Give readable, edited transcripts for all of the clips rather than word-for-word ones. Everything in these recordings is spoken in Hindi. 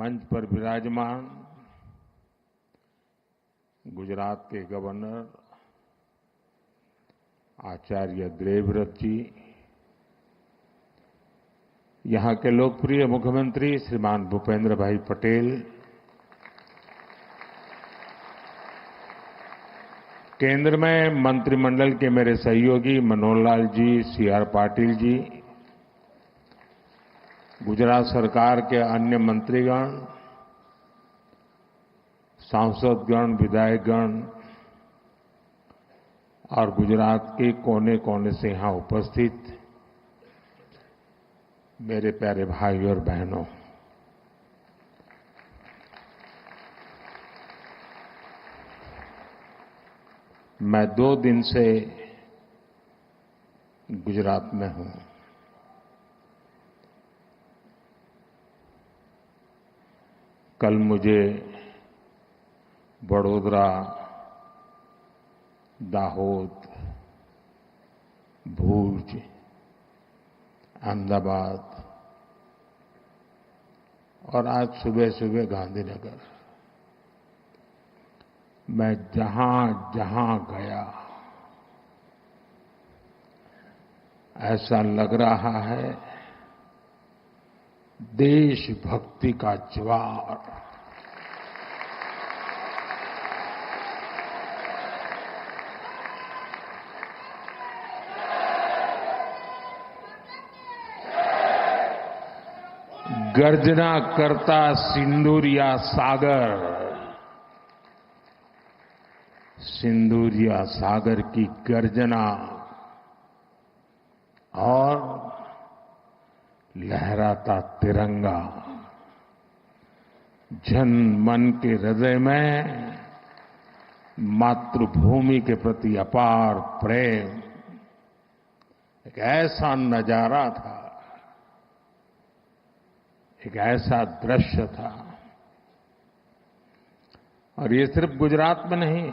मंच पर विराजमान गुजरात के गवर्नर आचार्य देवव्रत जी, यहां के लोकप्रिय मुख्यमंत्री श्रीमान भूपेंद्र भाई पटेल, केंद्र में मंत्रिमंडल के मेरे सहयोगी मनोहर लाल जी, सीआर पाटिल जी, गुजरात सरकार के अन्य मंत्रीगण, सांसदगण, विधायकगण और गुजरात के कोने कोने से यहां उपस्थित मेरे प्यारे भाई और बहनों, मैं 2 दिन से गुजरात में हूं। कल मुझे वडोदरा, दाहोद, भूज, अहमदाबाद और आज सुबह सुबह गांधीनगर, मैं जहां जहां गया ऐसा लग रहा है देशभक्ति का ज्वार गर्जना करता सिंदूरिया सागर, सिंदूरिया सागर की गर्जना और लहराता तिरंगा जन मन के हृदय में मातृभूमि के प्रति अपार प्रेम, एक ऐसा नजारा था, एक ऐसा दृश्य था। और ये सिर्फ गुजरात में नहीं,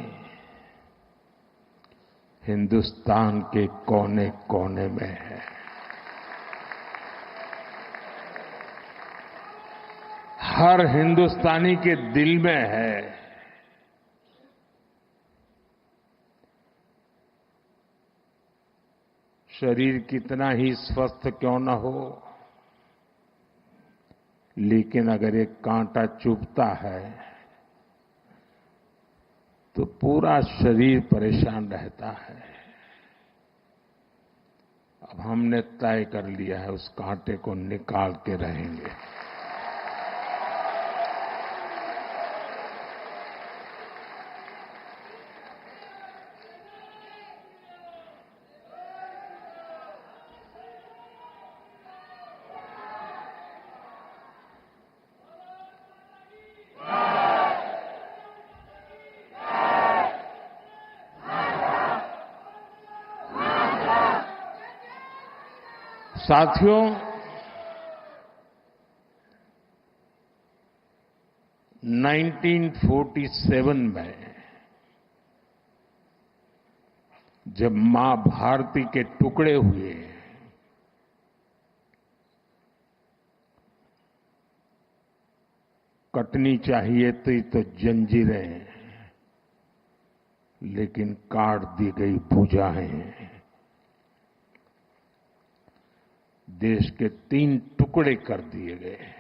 हिंदुस्तान के कोने कोने में है। हर हिंदुस्तानी के दिल में है। शरीर कितना ही स्वस्थ क्यों न हो, लेकिन अगर एक कांटा चुभता है तो पूरा शरीर परेशान रहता है। अब हमने तय कर लिया है उस कांटे को निकाल के रहेंगे। साथियों, 1947 में जब मां भारती के टुकड़े हुए, कटनी चाहिए थी तो जंजीरें, लेकिन काट दी गई भुजाएं। देश के 3 टुकड़े कर दिए गए।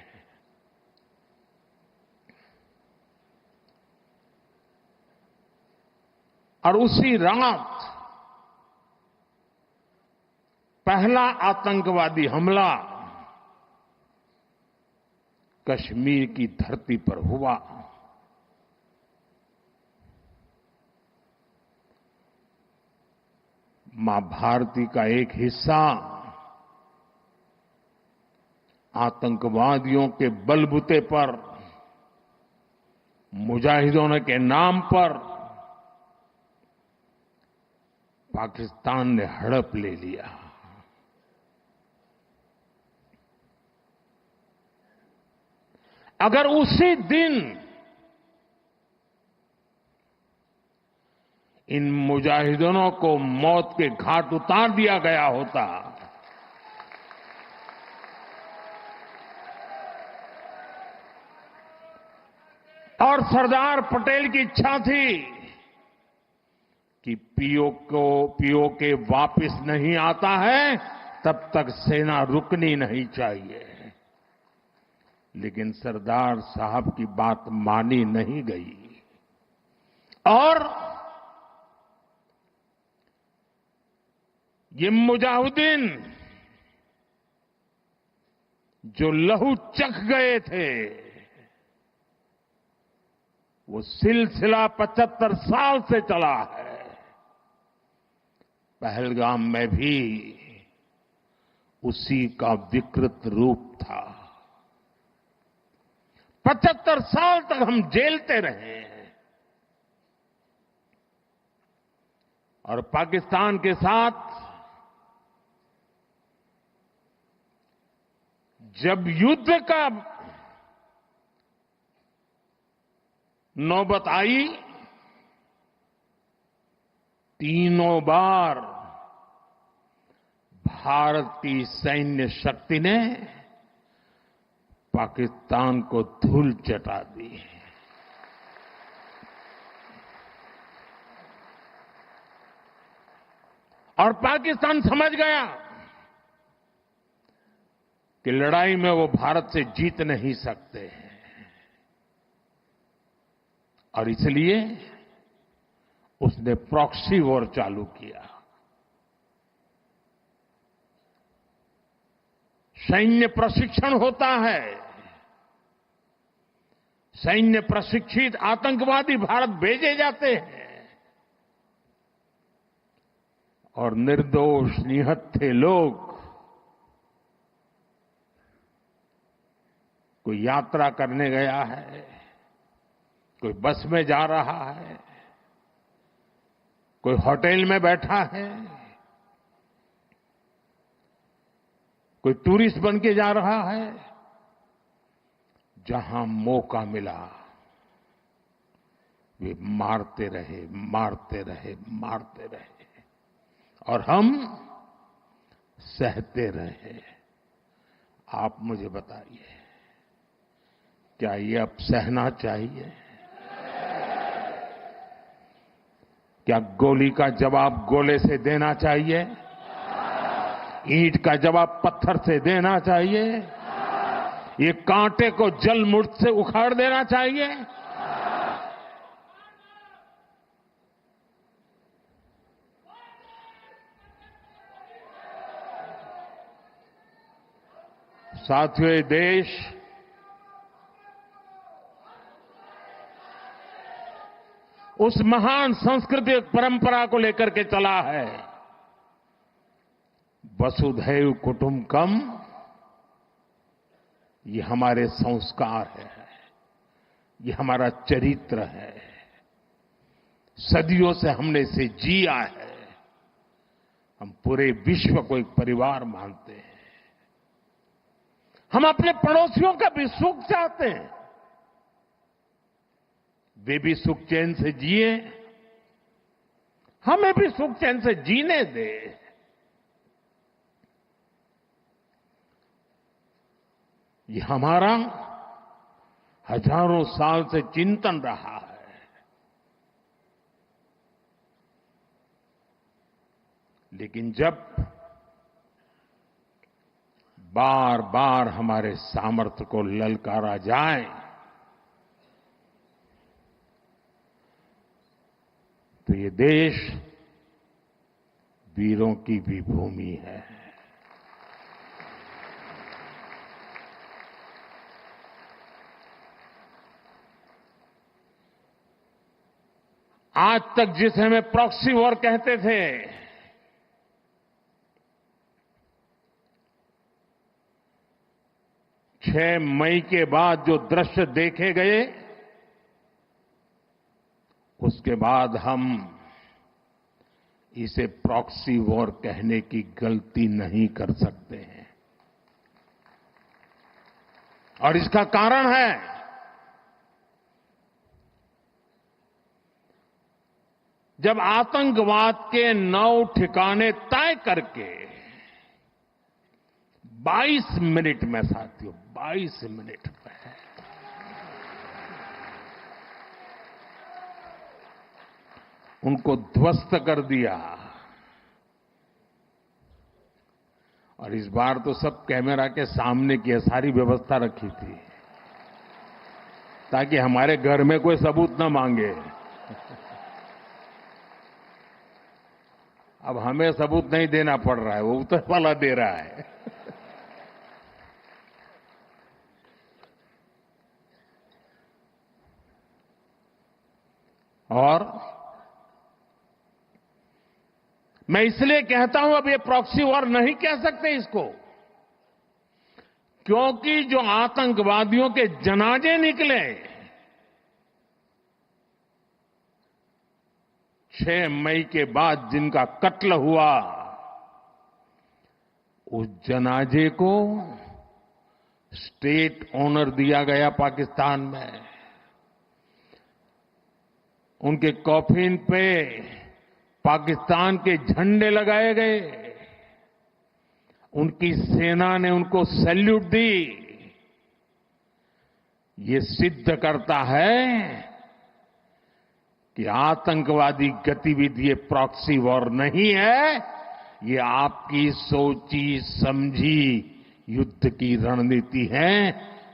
और उसी रात पहला आतंकवादी हमला कश्मीर की धरती पर हुआ। मां भारती का एक हिस्सा आतंकवादियों के बलबूते पर, मुजाहिदों के नाम पर पाकिस्तान ने हड़प ले लिया। अगर उसी दिन इन मुजाहिदों को मौत के घाट उतार दिया गया होता और सरदार पटेल की इच्छा थी कि पीओके वापस नहीं आता है तब तक सेना रुकनी नहीं चाहिए। लेकिन सरदार साहब की बात मानी नहीं गई और ये मुजाहिदीन जो लहू चख गए थे वो सिलसिला 75 साल से चला है। पहलगाम में भी उसी का विकृत रूप था। 75 साल तक हम जेलते रहे और पाकिस्तान के साथ जब युद्ध का नौबत आई, तीनों बार भारत की सैन्य शक्ति ने पाकिस्तान को धूल चटा दी। और पाकिस्तान समझ गया कि लड़ाई में वो भारत से जीत नहीं सकते हैं और इसलिए उसने प्रॉक्सी वॉर चालू किया। सैन्य प्रशिक्षण होता है, सैन्य प्रशिक्षित आतंकवादी भारत भेजे जाते हैं और निर्दोष निहत्थे लोग कोई यात्रा करने गया है, कोई बस में जा रहा है, कोई होटल में बैठा है, कोई टूरिस्ट बन के जा रहा है, जहां मौका मिला वे मारते रहे, मारते रहे, मारते रहे और हम सहते रहे। आप मुझे बताइए, क्या ये अब सहना चाहिए? क्या गोली का जवाब गोले से देना चाहिए? ईंट का जवाब पत्थर से देना चाहिए? ये कांटे को जल मुर्द से उखाड़ देना चाहिए? साथियों, ये देश उस महान सांस्कृतिक परंपरा को लेकर के चला है, वसुधैव कुटुंबकम। ये हमारे संस्कार है, ये हमारा चरित्र है, सदियों से हमने इसे जिया है। हम पूरे विश्व को एक परिवार मानते हैं। हम अपने पड़ोसियों का भी सुख चाहते हैं, वे भी सुख चैन से जिए, हमें भी सुख चैन से जीने दे। ये हमारा हजारों साल से चिंतन रहा है। लेकिन जब बार बार हमारे सामर्थ्य को ललकारा जाए तो ये देश वीरों की भी भूमि है। आज तक जिसे हमें प्रॉक्सी वॉर कहते थे, 6 मई के बाद जो दृश्य देखे गए, उसके बाद हम इसे प्रॉक्सी वॉर कहने की गलती नहीं कर सकते हैं। और इसका कारण है जब आतंकवाद के 9 ठिकाने तय करके 22 मिनट में, साथियों 22 मिनट में उनको ध्वस्त कर दिया। और इस बार तो सब कैमरा के सामने की सारी व्यवस्था रखी थी ताकि हमारे घर में कोई सबूत न मांगे। अब हमें सबूत नहीं देना पड़ रहा है, वो ऊपर वाला दे रहा है। और मैं इसलिए कहता हूं अब ये प्रॉक्सी वॉर नहीं कह सकते इसको, क्योंकि जो आतंकवादियों के जनाजे निकले 6 मई के बाद जिनका कत्ल हुआ, उस जनाजे को स्टेट ऑनर दिया गया पाकिस्तान में। उनके कॉफिन पे पाकिस्तान के झंडे लगाए गए, उनकी सेना ने उनको सैल्यूट दी। ये सिद्ध करता है कि आतंकवादी गतिविधि प्रॉक्सी वॉर नहीं है, ये आपकी सोची समझी युद्ध की रणनीति है।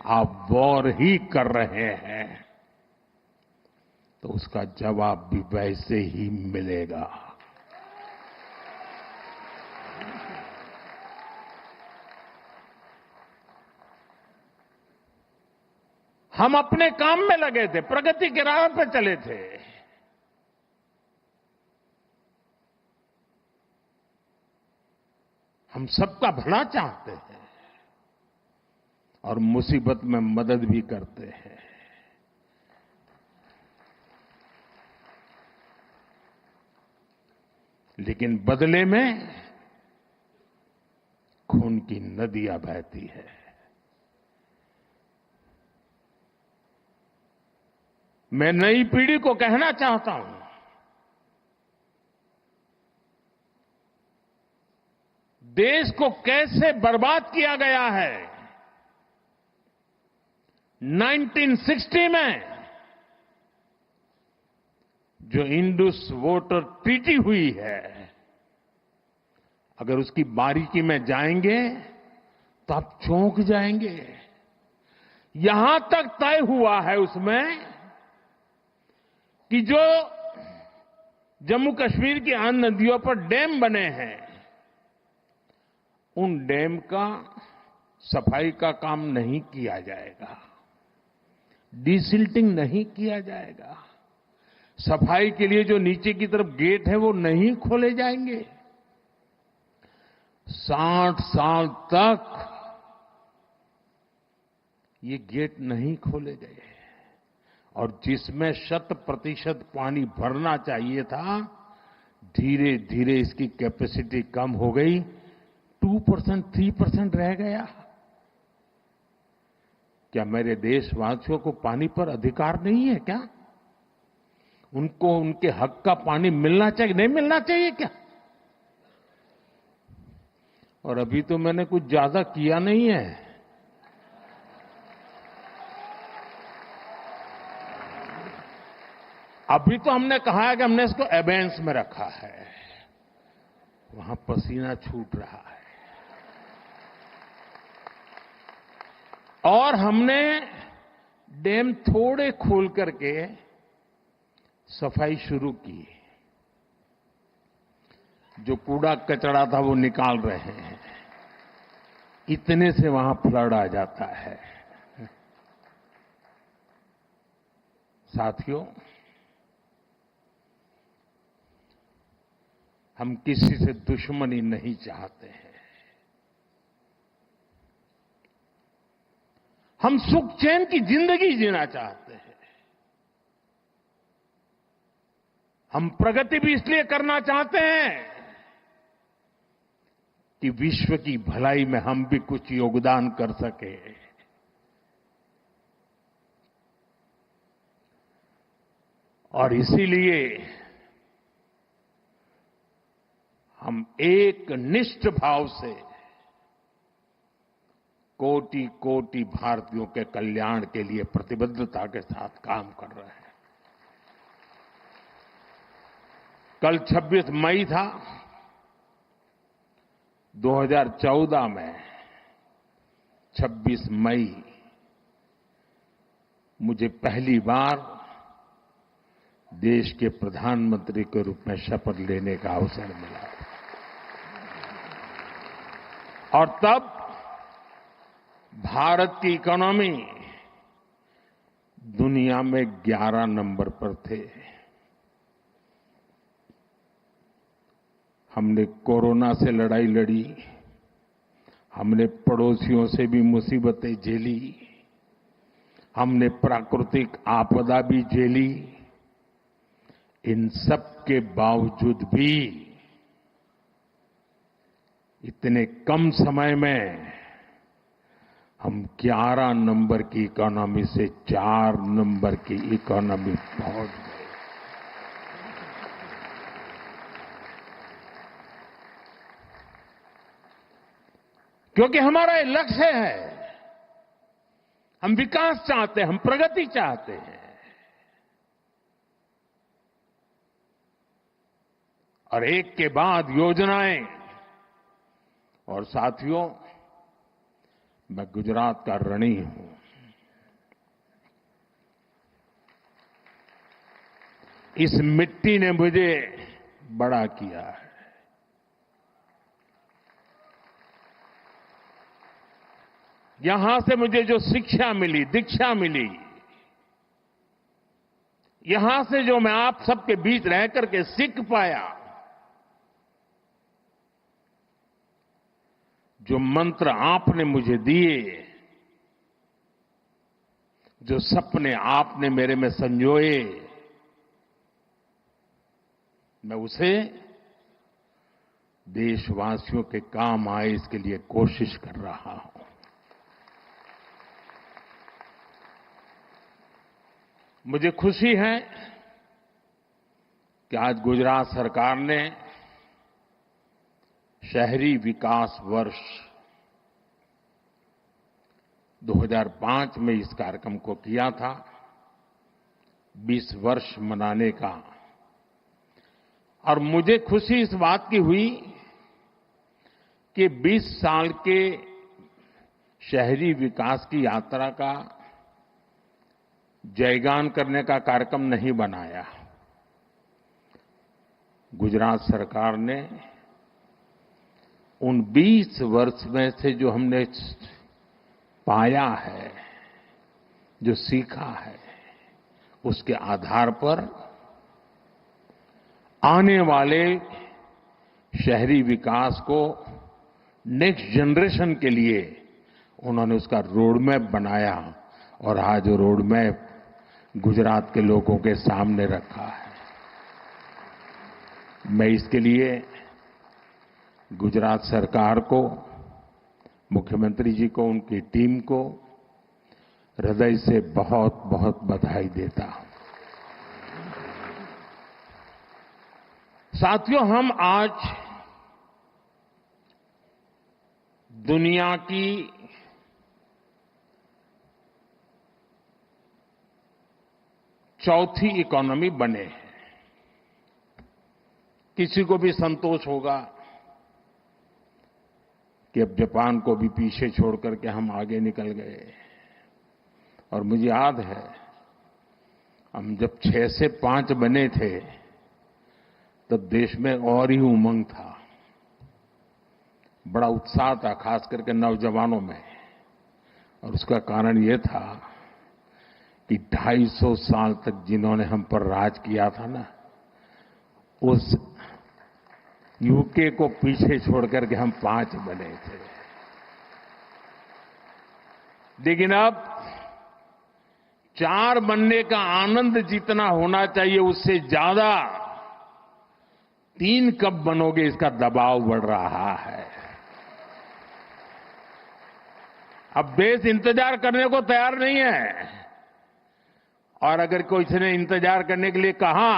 आप वॉर ही कर रहे हैं तो उसका जवाब भी वैसे ही मिलेगा। हम अपने काम में लगे थे, प्रगति के राह पर चले थे। हम सबका भला चाहते हैं और मुसीबत में मदद भी करते हैं। लेकिन बदले में खून की नदियां बहती है। मैं नई पीढ़ी को कहना चाहता हूं, देश को कैसे बर्बाद किया गया है। 1960 में जो इंडस वाटर ट्रीटी हुई है, अगर उसकी बारीकी में जाएंगे तो आप चौंक जाएंगे। यहां तक तय हुआ है उसमें कि जो जम्मू कश्मीर की अन्य नदियों पर डैम बने हैं, उन डैम का सफाई का काम नहीं किया जाएगा, डिसिल्टिंग नहीं किया जाएगा। सफाई के लिए जो नीचे की तरफ गेट है वो नहीं खोले जाएंगे। 60 साल तक ये गेट नहीं खोले गए और जिसमें 100% पानी भरना चाहिए था, धीरे धीरे इसकी कैपेसिटी कम हो गई, 2%, 3% रह गया। क्या मेरे देशवासियों को पानी पर अधिकार नहीं है क्या? उनको उनके हक का पानी मिलना चाहिए, नहीं मिलना चाहिए क्या? और अभी तो मैंने कुछ ज्यादा किया नहीं है। अभी तो हमने कहा है कि हमने इसको एबेंस में रखा है, वहां पसीना छूट रहा है। और हमने डैम थोड़े खोल करके सफाई शुरू की। जो कूड़ा कचरा था वो निकाल रहे हैं। इतने से वहां फ्लड आ जाता है। साथियों, हम किसी से दुश्मनी नहीं चाहते हैं। हम सुख चैन की जिंदगी जीना चाहते हैं। हम प्रगति भी इसलिए करना चाहते हैं कि विश्व की भलाई में हम भी कुछ योगदान कर सके। और इसीलिए हम एक निष्ठ भाव से कोटि कोटि भारतीयों के कल्याण के लिए प्रतिबद्धता के साथ काम कर रहे हैं। कल 26 मई था। 2014 में 26 मई मुझे पहली बार देश के प्रधानमंत्री के रूप में शपथ लेने का अवसर मिला और तब भारत की इकोनॉमी दुनिया में 11 नंबर पर थे। हमने कोरोना से लड़ाई लड़ी, हमने पड़ोसियों से भी मुसीबतें झेली, हमने प्राकृतिक आपदा भी झेली। इन सब के बावजूद भी इतने कम समय में हम 11 नंबर की इकोनॉमी से 4 नंबर की इकोनॉमी पहुंच गए। क्योंकि हमारा ये लक्ष्य है, हम विकास चाहते हैं, हम प्रगति चाहते हैं। और एक के बाद योजनाएं। और साथियों, मैं गुजरात का ऋणी हूं। इस मिट्टी ने मुझे बड़ा किया है। यहां से मुझे जो शिक्षा मिली, दीक्षा मिली, यहां से जो मैं आप सबके बीच रह करके सीख पाया, जो मंत्र आपने मुझे दिए, जो सपने आपने मेरे में संजोए, मैं उसे देशवासियों के काम आए इसके लिए कोशिश कर रहा हूं। मुझे खुशी है कि आज गुजरात सरकार ने शहरी विकास वर्ष 2005 में इस कार्यक्रम को किया था, 20 वर्ष मनाने का। और मुझे खुशी इस बात की हुई कि 20 साल के शहरी विकास की यात्रा का जयगान करने का कार्यक्रम नहीं बनाया। गुजरात सरकार ने उन 20 वर्ष में से जो हमने पाया है, जो सीखा है, उसके आधार पर आने वाले शहरी विकास को नेक्स्ट जनरेशन के लिए उन्होंने उसका रोडमैप बनाया और आज वो रोडमैप गुजरात के लोगों के सामने रखा है। मैं इसके लिए गुजरात सरकार को, मुख्यमंत्री जी को, उनकी टीम को हृदय से बहुत बहुत बधाई देता हूं। साथियों, हम आज दुनिया की चौथी इकोनॉमी बने हैं। किसी को भी संतोष होगा कि अब जापान को भी पीछे छोड़ करके हम आगे निकल गए। और मुझे याद है, हम जब 6 से 5 बने थे तब देश में और ही उमंग था, बड़ा उत्साह था, खास करके नौजवानों में। और उसका कारण ये था कि 250 साल तक जिन्होंने हम पर राज किया था ना, उस यूके को पीछे छोड़ करके हम 5 बने थे। लेकिन अब 4 बनने का आनंद जितना होना चाहिए, उससे ज्यादा 3 कब बनोगे इसका दबाव बढ़ रहा है। अब देश इंतजार करने को तैयार नहीं है। और अगर कोई ने इंतजार करने के लिए कहा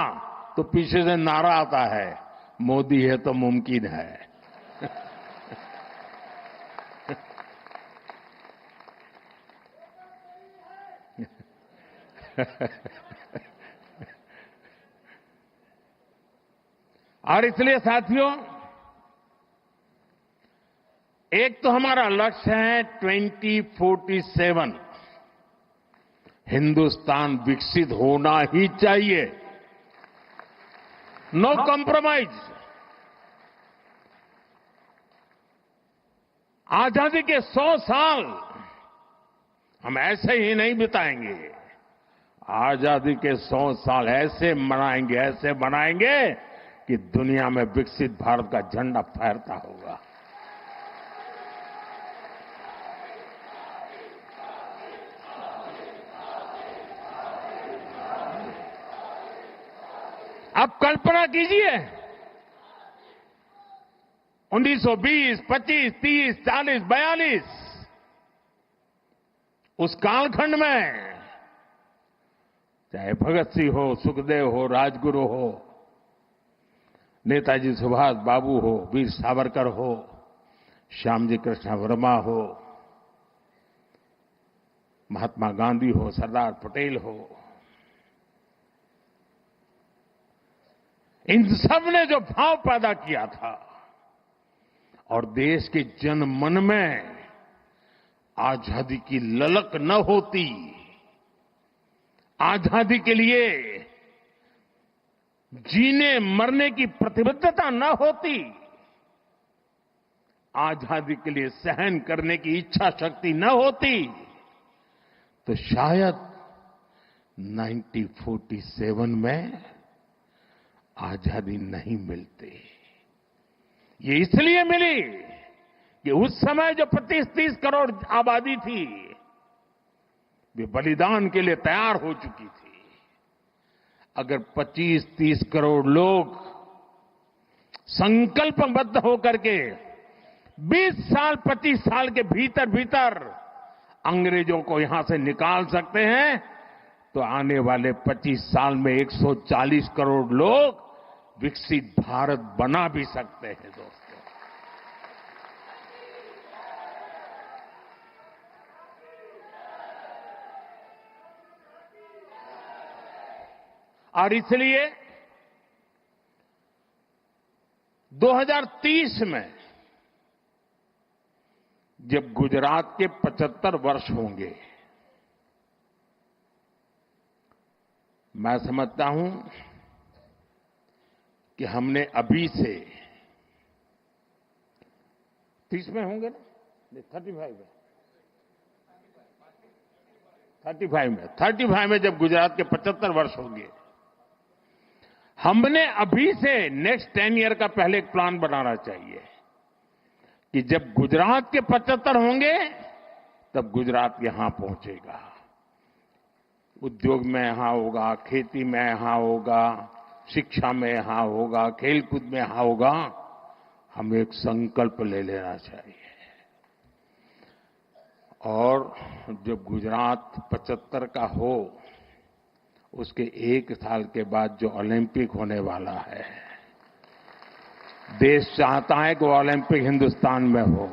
तो पीछे से नारा आता है, मोदी है तो मुमकिन है। और इसलिए साथियों, एक तो हमारा लक्ष्य है 2047 हिंदुस्तान विकसित होना ही चाहिए, नो कॉम्प्रोमाइज। आजादी के 100 साल हम ऐसे ही नहीं बिताएंगे। आजादी के 100 साल ऐसे मनाएंगे कि दुनिया में विकसित भारत का झंडा फहरता होगा। अब कल्पना कीजिए 1920, 25, 30, 40, 42 उस कालखंड में चाहे भगत सिंह हो, सुखदेव हो, राजगुरु हो, नेताजी सुभाष बाबू हो, वीर सावरकर हो, श्यामजी कृष्ण वर्मा हो, महात्मा गांधी हो, सरदार पटेल हो, इन सब ने जो भाव पैदा किया था और देश के जन मन में आजादी की ललक न होती, आजादी के लिए जीने मरने की प्रतिबद्धता न होती, आजादी के लिए सहन करने की इच्छा शक्ति न होती, तो शायद 1947 में आजादी नहीं मिलती। ये इसलिए मिली कि उस समय जो 25-30 करोड़ आबादी थी, वे बलिदान के लिए तैयार हो चुकी थी। अगर 25-30 करोड़ लोग संकल्पबद्ध होकर के 20 साल, 25 साल के भीतर भीतर अंग्रेजों को यहां से निकाल सकते हैं, तो आने वाले 25 साल में 140 करोड़ लोग विकसित भारत बना भी सकते हैं दोस्तों। और इसलिए 2030 में जब गुजरात के 75 वर्ष होंगे, मैं समझता हूं कि हमने अभी से 30 में होंगे ना, 35 में जब गुजरात के 75 वर्ष होंगे, हमने अभी से नेक्स्ट 10 ईयर का पहले एक प्लान बनाना चाहिए कि जब गुजरात के 75 होंगे तब गुजरात यहां पहुंचेगा, उद्योग में यहां होगा, खेती में यहां होगा, शिक्षा में यहां होगा, खेलकूद में यहां होगा। हमें एक संकल्प ले लेना चाहिए और जब गुजरात 75 का हो, उसके 1 साल के बाद जो ओलंपिक होने वाला है, देश चाहता है कि वो ओलंपिक हिंदुस्तान में हो।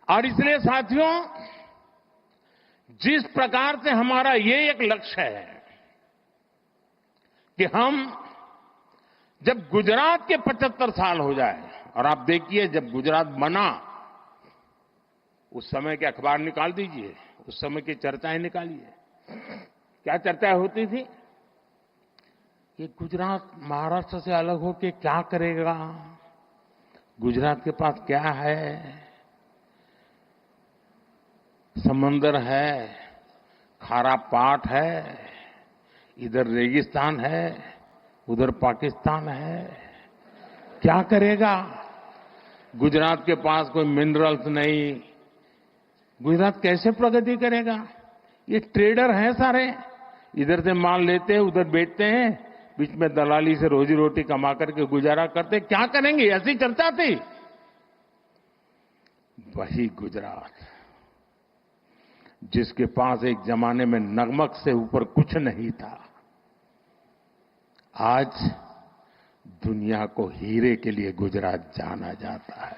और इसलिए साथियों, जिस प्रकार से हमारा ये एक लक्ष्य है कि हम जब गुजरात के 75 साल हो जाए, और आप देखिए जब गुजरात बना उस समय के अखबार निकाल दीजिए, उस समय की चर्चाएं निकालिए, क्या चर्चाएं होती थी कि गुजरात महाराष्ट्र से अलग होकर क्या करेगा, गुजरात के पास क्या है, समंदर है, खारा पाट है, इधर रेगिस्तान है, उधर पाकिस्तान है, क्या करेगा, गुजरात के पास कोई मिनरल्स नहीं, गुजरात कैसे प्रगति करेगा। ये ट्रेडर हैं सारे, इधर से माल लेते हैं, उधर बेचते हैं, बीच में दलाली से रोजी रोटी कमा करके गुजारा करते, क्या करेंगे, ऐसी चर्चा थी। वही गुजरात जिसके पास एक जमाने में नमक से ऊपर कुछ नहीं था, आज दुनिया को हीरे के लिए गुजरात जाना जाता है।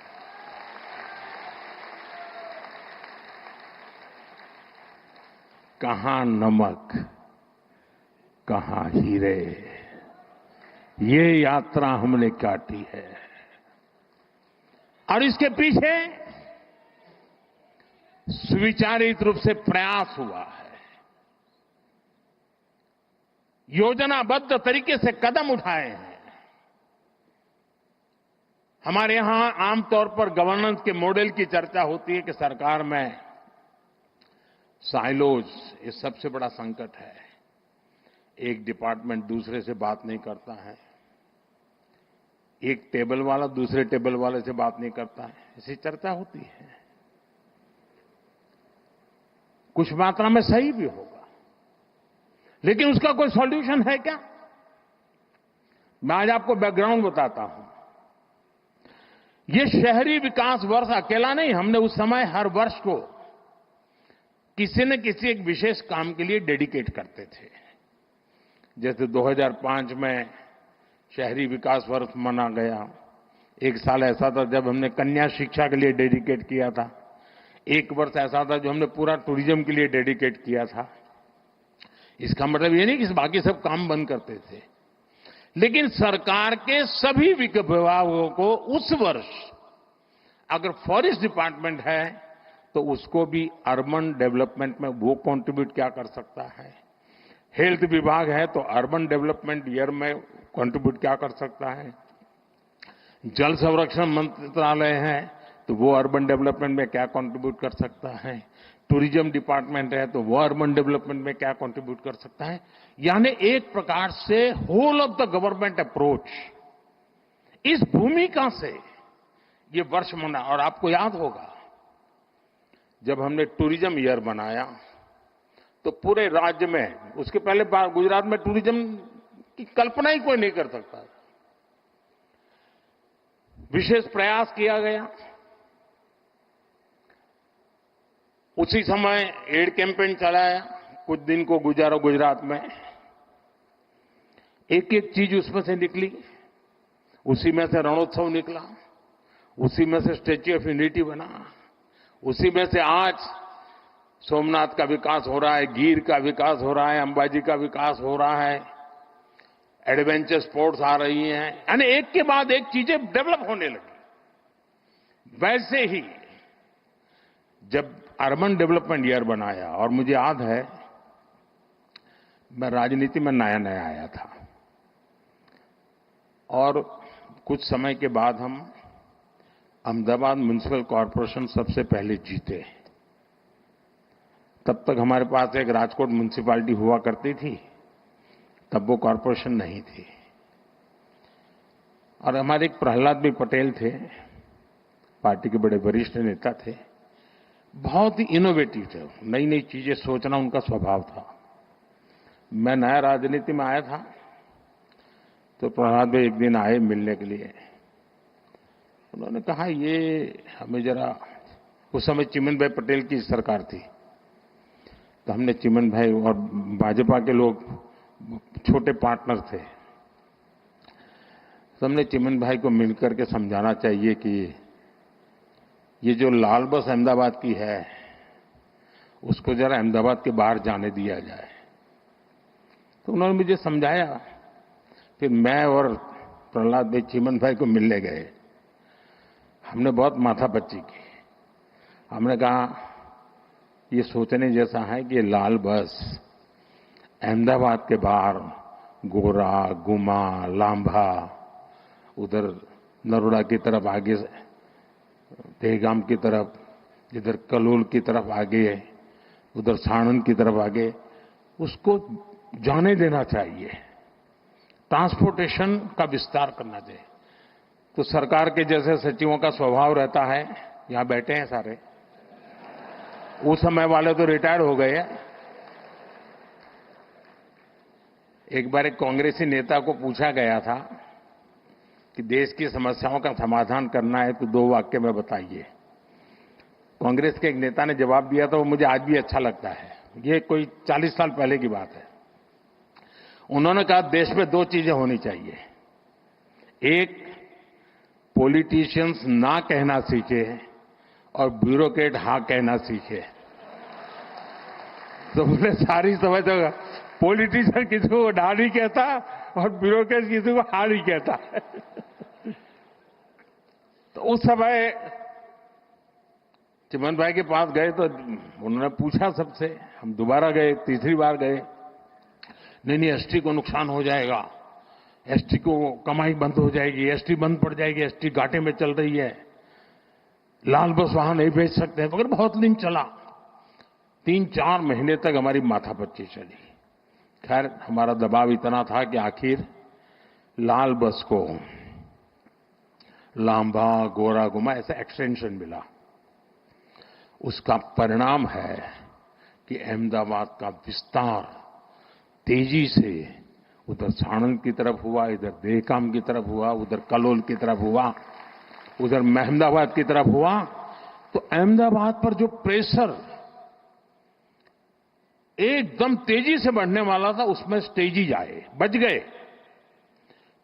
कहां नमक, कहां हीरे, ये यात्रा हमने काटी है। और इसके पीछे सुविचारित रूप से प्रयास हुआ है, योजनाबद्ध तरीके से कदम उठाए हैं। हमारे यहां आमतौर पर गवर्नेंस के मॉडल की चर्चा होती है कि सरकार में साइलोज ये सबसे बड़ा संकट है। एक डिपार्टमेंट दूसरे से बात नहीं करता है, एक टेबल वाला दूसरे टेबल वाले से बात नहीं करता है, ऐसी चर्चा होती है। कुछ मात्रा में सही भी होगा, लेकिन उसका कोई सॉल्यूशन है क्या? मैं आज आपको बैकग्राउंड बताता हूं। ये शहरी विकास वर्ष अकेला नहीं, हमने उस समय हर वर्ष को किसी न किसी एक विशेष काम के लिए डेडिकेट करते थे। जैसे 2005 में शहरी विकास वर्ष मना गया। एक साल ऐसा था जब हमने कन्या शिक्षा के लिए डेडिकेट किया था। एक वर्ष ऐसा था जो हमने पूरा टूरिज्म के लिए डेडिकेट किया था। इसका मतलब ये नहीं कि बाकी सब काम बंद करते थे, लेकिन सरकार के सभी विभागों को उस वर्ष अगर फॉरेस्ट डिपार्टमेंट है तो उसको भी अर्बन डेवलपमेंट में वो कंट्रीब्यूट क्या कर सकता है, हेल्थ विभाग है तो अर्बन डेवलपमेंट ईयर में कंट्रीब्यूट क्या कर सकता है, जल संरक्षण मंत्रालय है तो वो अर्बन डेवलपमेंट में क्या कंट्रीब्यूट कर सकता है, टूरिज्म डिपार्टमेंट है तो वो अर्बन डेवलपमेंट में क्या कंट्रीब्यूट कर सकता है। यानी एक प्रकार से whole of the government approach, इस भूमिका से ये वर्ष मना। और आपको याद होगा जब हमने टूरिज्म ईयर बनाया तो पूरे राज्य में, उसके पहले गुजरात में टूरिज्म की कल्पना ही कोई नहीं कर सकता, विशेष प्रयास किया गया। उसी समय एड कैंपेन चलाया, कुछ दिन को गुजारा गुजरात में। एक एक चीज उसमें से निकली, उसी में से रणोत्सव निकला, उसी में से स्टैच्यू ऑफ यूनिटी बना, उसी में से आज सोमनाथ का विकास हो रहा है, गिर का विकास हो रहा है, अंबाजी का विकास हो रहा है, एडवेंचर स्पोर्ट्स आ रही हैं, यानी एक के बाद एक चीजें डेवलप होने लगी। वैसे ही जब अर्बन डेवलपमेंट ईयर बनाया, और मुझे याद है मैं राजनीति में नया नया आया था और कुछ समय के बाद हम अहमदाबाद म्युनिसिपल कॉर्पोरेशन सबसे पहले जीते। तब तक हमारे पास एक राजकोट म्युनिसिपैलिटी हुआ करती थी, तब वो कॉर्पोरेशन नहीं थी। और हमारे एक प्रहलाद भाई पटेल थे, पार्टी के बड़े वरिष्ठ नेता थे, बहुत ही इनोवेटिव थे, नई नई चीजें सोचना उनका स्वभाव था। मैं नया राजनीति में आया था तो प्रहलाद भाई एक दिन आए मिलने के लिए। उन्होंने कहा ये हमें जरा, उस समय चिमन भाई पटेल की सरकार थी, तो हमने चिमन भाई और भाजपा के लोग छोटे पार्टनर थे, तो हमने चिमन भाई को मिलकर के समझाना चाहिए कि ये जो लाल बस अहमदाबाद की है उसको जरा अहमदाबाद के बाहर जाने दिया जाए। तो उन्होंने मुझे समझाया। फिर मैं और प्रहलाद भाई चिमन भाई को मिलने गए। हमने बहुत माथापच्ची की। हमने कहा ये सोचने जैसा है कि ये लाल बस अहमदाबाद के बाहर गोरा, गुमा, लांभा, उधर नरोड़ा की तरफ आगे, देहगाम की तरफ, इधर कलोल की तरफ आगे, उधर साणंद की तरफ आगे, उसको जाने देना चाहिए, ट्रांसपोर्टेशन का विस्तार करना चाहिए। तो सरकार के जैसे सचिवों का स्वभाव रहता है, यहां बैठे हैं सारे, उस समय वाले तो रिटायर हो गए। एक बार एक कांग्रेसी नेता को पूछा गया था कि देश की समस्याओं का समाधान करना है तो 2 वाक्य में बताइए। कांग्रेस के एक नेता ने जवाब दिया था, वो मुझे आज भी अच्छा लगता है। ये कोई 40 साल पहले की बात है। उन्होंने कहा देश में 2 चीजें होनी चाहिए, एक पॉलिटिशियंस ना कहना सीखे और ब्यूरोक्रेट हाँ कहना सीखे। तो मुझे सारी समझ होगा पॉलिटिशियन किसी को ढा नहीं कहता और ब्यूरोक्रेट किसी को हार ही कहता है। तो उस समय चिमन भाई के पास गए तो उन्होंने पूछा सबसे, हम दोबारा गए, तीसरी बार गए, नहीं एसटी को नुकसान हो जाएगा, एसटी को कमाई बंद हो जाएगी, एसटी बंद पड़ जाएगी, एसटी घाटे में चल रही है, लाल बस वहां नहीं भेज सकते, मगर बहुत दिन चला। 3-4 महीने तक हमारी माथापच्ची चली। खैर हमारा दबाव इतना था कि आखिर लाल बस को लांबा गोरा गुमा ऐसा एक्सटेंशन मिला। उसका परिणाम है कि अहमदाबाद का विस्तार तेजी से उधर साणंद की तरफ हुआ, इधर देहकाम की तरफ हुआ, उधर कलोल की तरफ हुआ, उधर अहमदाबाद की तरफ हुआ। तो अहमदाबाद पर जो प्रेशर एकदम तेजी से बढ़ने वाला था, उसमें स्टेजीज आए, बच गए।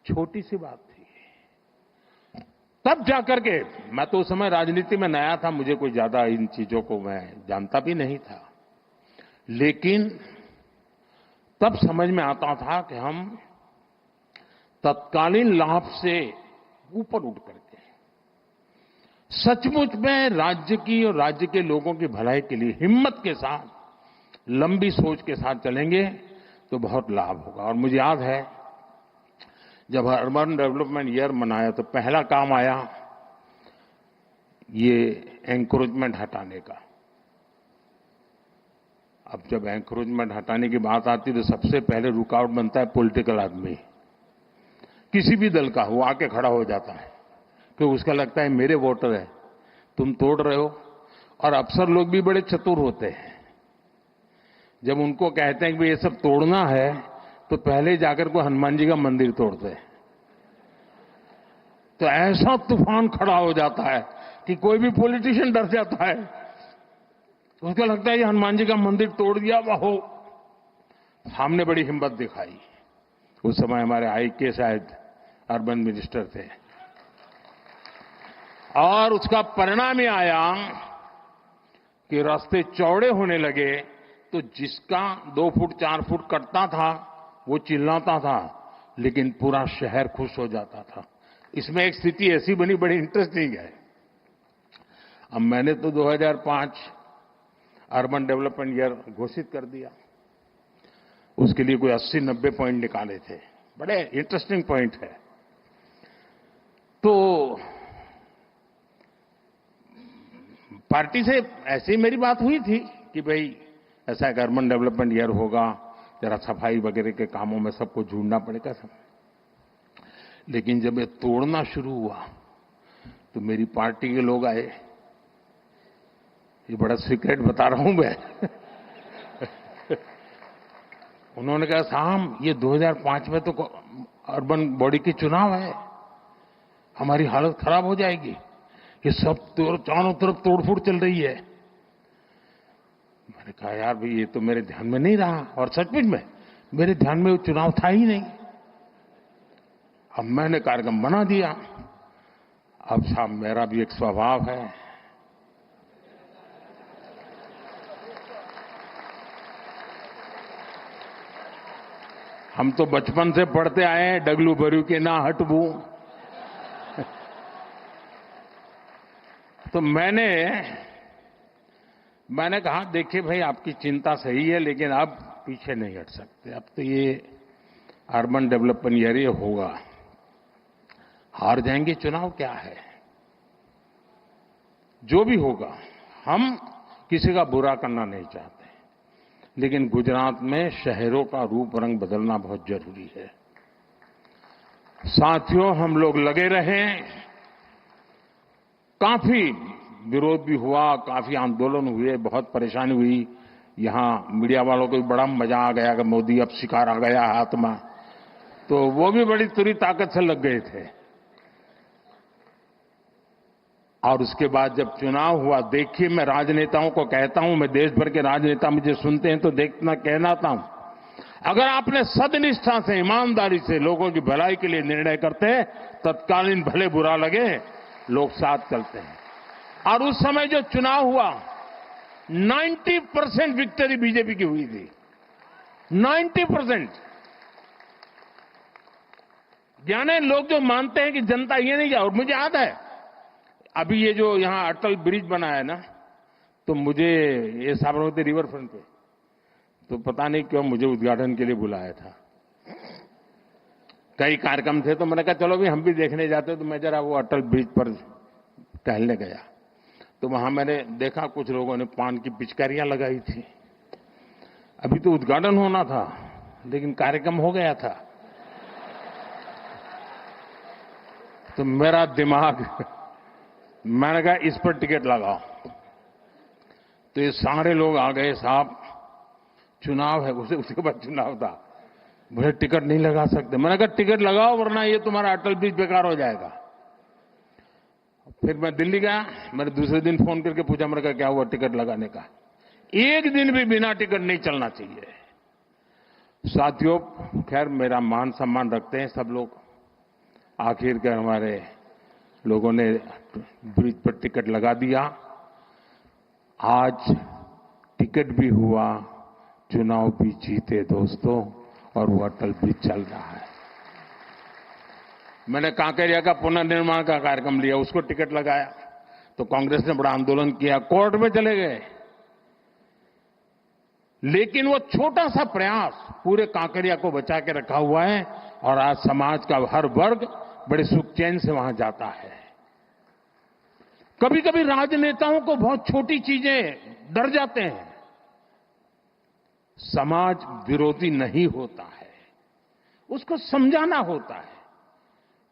छोटी सी बात थी। तब जाकर के, मैं तो उस समय राजनीति में नया था, मुझे कोई ज्यादा इन चीजों को मैं जानता भी नहीं था, लेकिन तब समझ में आता था कि हम तत्कालीन लाभ से ऊपर उठ करके सचमुच में राज्य की और राज्य के लोगों की भलाई के लिए हिम्मत के साथ, लंबी सोच के साथ चलेंगे तो बहुत लाभ होगा। और मुझे याद है जब अर्बन डेवलपमेंट ईयर मनाया तो पहला काम आया ये एंक्रोचमेंट हटाने का। अब जब एंक्रोचमेंट हटाने की बात आती है तो सबसे पहले रुकावट बनता है पॉलिटिकल आदमी, किसी भी दल का, वो आके खड़ा हो जाता है क्योंकि उसका लगता है मेरे वोटर है, तुम तोड़ रहे हो। और अफसर लोग भी बड़े चतुर होते हैं, जब उनको कहते हैं कि ये सब तोड़ना है तो पहले जाकर को हनुमान जी का मंदिर तोड़ते हैं। तो ऐसा तूफान खड़ा हो जाता है कि कोई भी पॉलिटिशियन डर जाता है, उसको लगता है ये हनुमान जी का मंदिर तोड़ दिया। वाहो, हमने बड़ी हिम्मत दिखाई। उस समय हमारे आईके शायद अर्बन मिनिस्टर थे, और उसका परिणाम ये आया कि रास्ते चौड़े होने लगे तो जिसका 2 फुट 4 फुट कटता था वो चिल्लाता था, लेकिन पूरा शहर खुश हो जाता था। इसमें एक स्थिति ऐसी बनी, बड़ी इंटरेस्टिंग है। अब मैंने तो 2005 अर्बन डेवलपमेंट ईयर घोषित कर दिया, उसके लिए कोई 80-90 पॉइंट निकाले थे, बड़े इंटरेस्टिंग पॉइंट है। तो पार्टी से ऐसे ही मेरी बात हुई थी कि भाई ऐसा एक अर्बन डेवलपमेंट ईयर होगा, जरा सफाई वगैरह के कामों में सबको जुड़ना पड़ेगा सब। लेकिन जब ये तोड़ना शुरू हुआ तो मेरी पार्टी के लोग आए, ये बड़ा सीक्रेट बता रहा हूं मैं। उन्होंने कहा साहब ये 2005 में तो अर्बन बॉडी के चुनाव है, हमारी हालत खराब हो जाएगी, ये सब चारों तरफ तोड़फोड़ चल रही है। मैंने कहा यार भाई ये तो मेरे ध्यान में नहीं रहा, और सचमुच में मेरे ध्यान में वो चुनाव था ही नहीं। अब मैंने कार्यक्रम बना दिया। अब साहब मेरा भी एक स्वभाव है, हम तो बचपन से पढ़ते आए हैं डगलू भरू के ना हटबू। तो मैंने कहा देखिए भाई आपकी चिंता सही है, लेकिन अब पीछे नहीं हट सकते। अब तो ये अर्बन डेवलपमेंट ईयर ये होगा, हार जाएंगे चुनाव क्या है, जो भी होगा। हम किसी का बुरा करना नहीं चाहते, लेकिन गुजरात में शहरों का रूप रंग बदलना बहुत जरूरी है। साथियों हम लोग लगे रहे, काफी विरोध भी हुआ, काफी आंदोलन हुए, बहुत परेशानी हुई। यहां मीडिया वालों को भी बड़ा मजा आ गया कि मोदी अब शिकार आ गया हाथ में, तो वो भी बड़ी तुरी ताकत से लग गए थे। और उसके बाद जब चुनाव हुआ, देखिए मैं राजनेताओं को कहता हूं, मैं देश भर के राजनेता मुझे सुनते हैं तो देखना कहनाता हूं, अगर आपने सदनिष्ठा से ईमानदारी से लोगों की भलाई के लिए निर्णय करते, तत्कालीन भले बुरा लगे लोग साथ चलते हैं। और उस समय जो चुनाव हुआ 90% विक्ट्री बीजेपी की हुई थी। 90%। यानी लोग जो मानते हैं कि जनता ये नहीं जा, और मुझे याद है अभी ये जो यहां अटल ब्रिज बना है ना, तो मुझे ये साबरमती रिवर फ्रंट पे, तो पता नहीं क्यों मुझे उद्घाटन के लिए बुलाया था। कई कार्यक्रम थे तो मैंने कहा चलो भी हम भी देखने जाते, तो मैं जरा वो अटल ब्रिज पर टहलने गया, तो वहां मैंने देखा कुछ लोगों ने पान की पिचकारियां लगाई थी। अभी तो उद्घाटन होना था लेकिन कार्यक्रम हो गया था, तो मेरा दिमाग, मैंने कहा इस पर टिकट लगाओ। तो ये सारे लोग आ गए, साहब चुनाव है, उसके बाद चुनाव था, मुझे टिकट नहीं लगा सकते। मैंने कहा टिकट लगाओ वरना ये तुम्हारा अटल ब्रिज बेकार हो जाएगा। फिर मैं दिल्ली गया, मैंने दूसरे दिन फोन करके पूछा, मैंने कहा क्या हुआ टिकट लगाने का? एक दिन भी बिना टिकट नहीं चलना चाहिए। साथियों, खैर मेरा मान सम्मान रखते हैं सब लोग, आखिरकार हमारे लोगों ने ब्रिज पर टिकट लगा दिया। आज टिकट भी हुआ, चुनाव भी जीते दोस्तों, और वो अटल ब्रिज चल रहा है। मैंने कांकरिया का पुनर्निर्माण का कार्यक्रम लिया, उसको टिकट लगाया, तो कांग्रेस ने बड़ा आंदोलन किया, कोर्ट में चले गए। लेकिन वो छोटा सा प्रयास पूरे कांकरिया को बचा के रखा हुआ है, और आज समाज का हर वर्ग बड़े सुख चैन से वहां जाता है। कभी कभी राजनेताओं को बहुत छोटी चीजें डर जाते हैं। समाज विरोधी नहीं होता है, उसको समझाना होता है,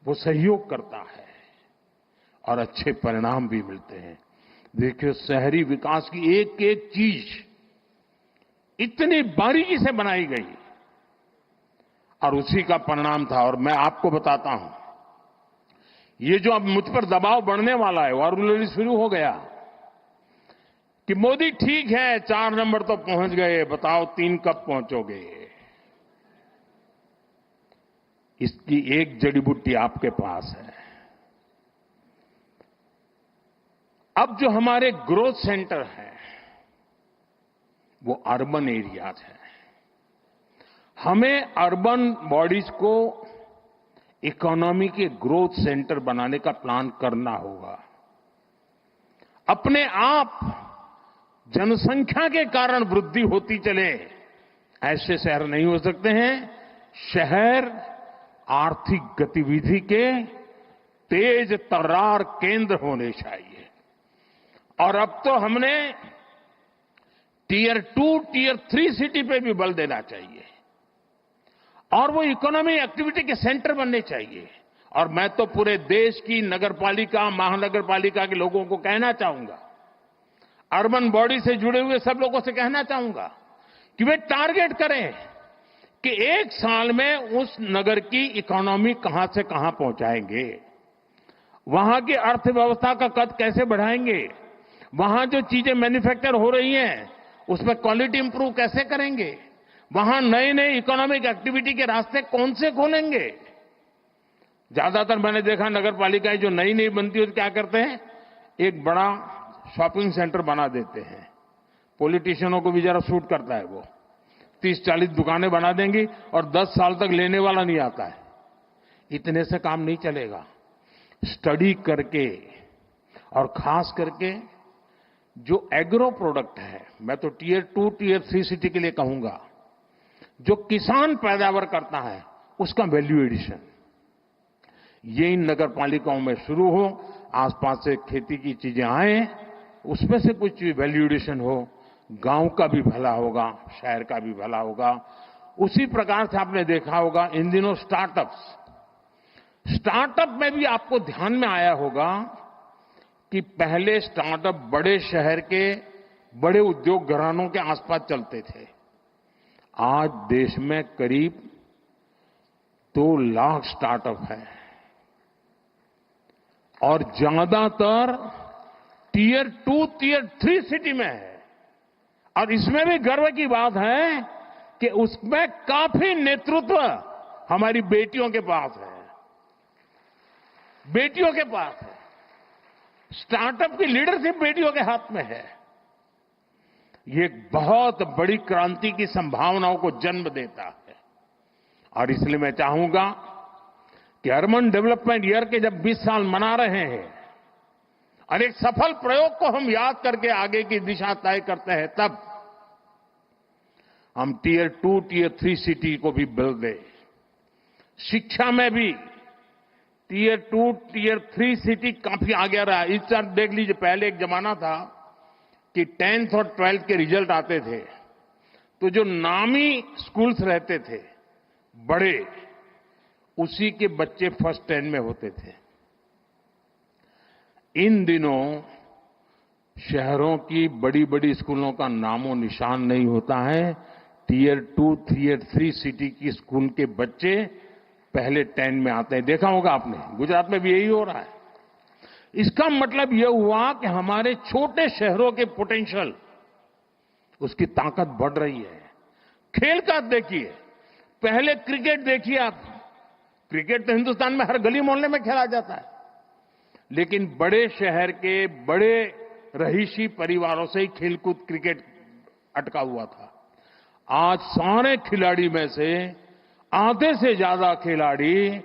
वो सहयोग करता है और अच्छे परिणाम भी मिलते हैं। देखिए, शहरी विकास की एक एक चीज इतनी बारीकी से बनाई गई और उसी का परिणाम था। और मैं आपको बताता हूं, ये जो अब मुझ पर दबाव बढ़ने वाला है, वो ऑलरेडी शुरू हो गया कि मोदी ठीक है 4 नंबर तो पहुंच गए, बताओ 3 कब पहुंचोगे? इसकी एक जड़ी बूटी आपके पास है। अब जो हमारे ग्रोथ सेंटर हैं वो अर्बन एरियाज हैं। हमें अर्बन बॉडीज को इकोनॉमी के ग्रोथ सेंटर बनाने का प्लान करना होगा। अपने आप जनसंख्या के कारण वृद्धि होती चले, ऐसे शहर नहीं हो सकते हैं। शहर आर्थिक गतिविधि के तेज तर्रार केंद्र होने चाहिए। और अब तो हमने टियर 2, टियर 3 सिटी पे भी बल देना चाहिए, और वो इकोनॉमी एक्टिविटी के सेंटर बनने चाहिए। और मैं तो पूरे देश की नगरपालिका, महानगरपालिका के लोगों को कहना चाहूंगा, अर्बन बॉडी से जुड़े हुए सब लोगों से कहना चाहूंगा कि वे टारगेट करें कि 1 साल में उस नगर की इकोनॉमी कहां से कहां पहुंचाएंगे, वहां की अर्थव्यवस्था का कद कैसे बढ़ाएंगे, वहां जो चीजें मैन्युफैक्चर हो रही हैं उसमें क्वालिटी इंप्रूव कैसे करेंगे, वहां नए नए इकोनॉमिक एक्टिविटी के रास्ते कौन से खोलेंगे। ज्यादातर मैंने देखा नगर पालिकाएं जो नई नई बनती है तो क्या करते हैं, एक बड़ा शॉपिंग सेंटर बना देते हैं। पॉलिटिशियनों को भी जरा सूट करता है, वो 30-40 दुकानें बना देंगी और 10 साल तक लेने वाला नहीं आता है। इतने से काम नहीं चलेगा। स्टडी करके, और खास करके जो एग्रो प्रोडक्ट है, मैं तो टियर 2, टियर 3 सिटी के लिए कहूंगा, जो किसान पैदावार करता है उसका वैल्यू एडिशन, ये इन नगर पालिकाओं में शुरू हो। आसपास से खेती की चीजें आए, उसमें से कुछ वैल्यू एडिशन हो, गांव का भी भला होगा, शहर का भी भला होगा। उसी प्रकार से आपने देखा होगा इन दिनों स्टार्टअप में भी आपको ध्यान में आया होगा कि पहले स्टार्टअप बड़े शहर के बड़े उद्योग घरानों के आसपास चलते थे। आज देश में करीब 2 लाख स्टार्टअप है, और ज्यादातर टियर 2, टियर 3 सिटी में है। और इसमें भी गर्व की बात है कि उसमें काफी नेतृत्व हमारी बेटियों के पास है, बेटियों के पास है। स्टार्टअप की लीडरशिप बेटियों के हाथ में है। ये एक बहुत बड़ी क्रांति की संभावनाओं को जन्म देता है। और इसलिए मैं चाहूंगा कि अर्बन डेवलपमेंट ईयर के जब 20 साल मना रहे हैं और एक सफल प्रयोग को हम याद करके आगे की दिशा तय करते हैं, तब हम टियर 2, टियर 3 सिटी को भी बल दें। शिक्षा में भी टियर 2, टियर 3 सिटी काफी आगे रहा। इस तरह देख लीजिए, पहले एक जमाना था कि 10th और 12th के रिजल्ट आते थे तो जो नामी स्कूल्स रहते थे बड़े, उसी के बच्चे फर्स्ट 10 में होते थे। इन दिनों शहरों की बड़ी बड़ी स्कूलों का नामो निशान नहीं होता है। टियर 2, टियर 3 सिटी की स्कूल के बच्चे पहले 10 में आते हैं। देखा होगा आपने, गुजरात में भी यही हो रहा है। इसका मतलब यह हुआ कि हमारे छोटे शहरों के पोटेंशियल, उसकी ताकत बढ़ रही है। खेल का देखिए, पहले क्रिकेट देखिए आप, क्रिकेट तो हिंदुस्तान में हर गली मोहल्ले में खेला जाता है, लेकिन बड़े शहर के बड़े रहीशी परिवारों से ही खेलकूद क्रिकेट अटका हुआ था। आज सारे खिलाड़ी में से आधे से ज्यादा खिलाड़ी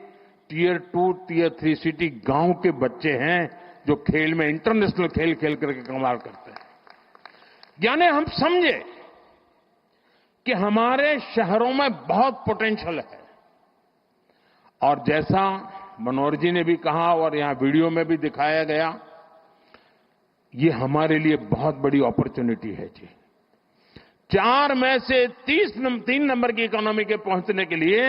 टियर 2, टियर 3 सिटी गांव के बच्चे हैं जो खेल में इंटरनेशनल खेल खेल करके कमाल करते हैं। यानी हम समझे कि हमारे शहरों में बहुत पोटेंशियल है। और जैसा मनोहर जी ने भी कहा और यहां वीडियो में भी दिखाया गया, ये हमारे लिए बहुत बड़ी अपॉर्चुनिटी है जी। 4 में से 3 नंबर की इकोनॉमी के पहुंचने के लिए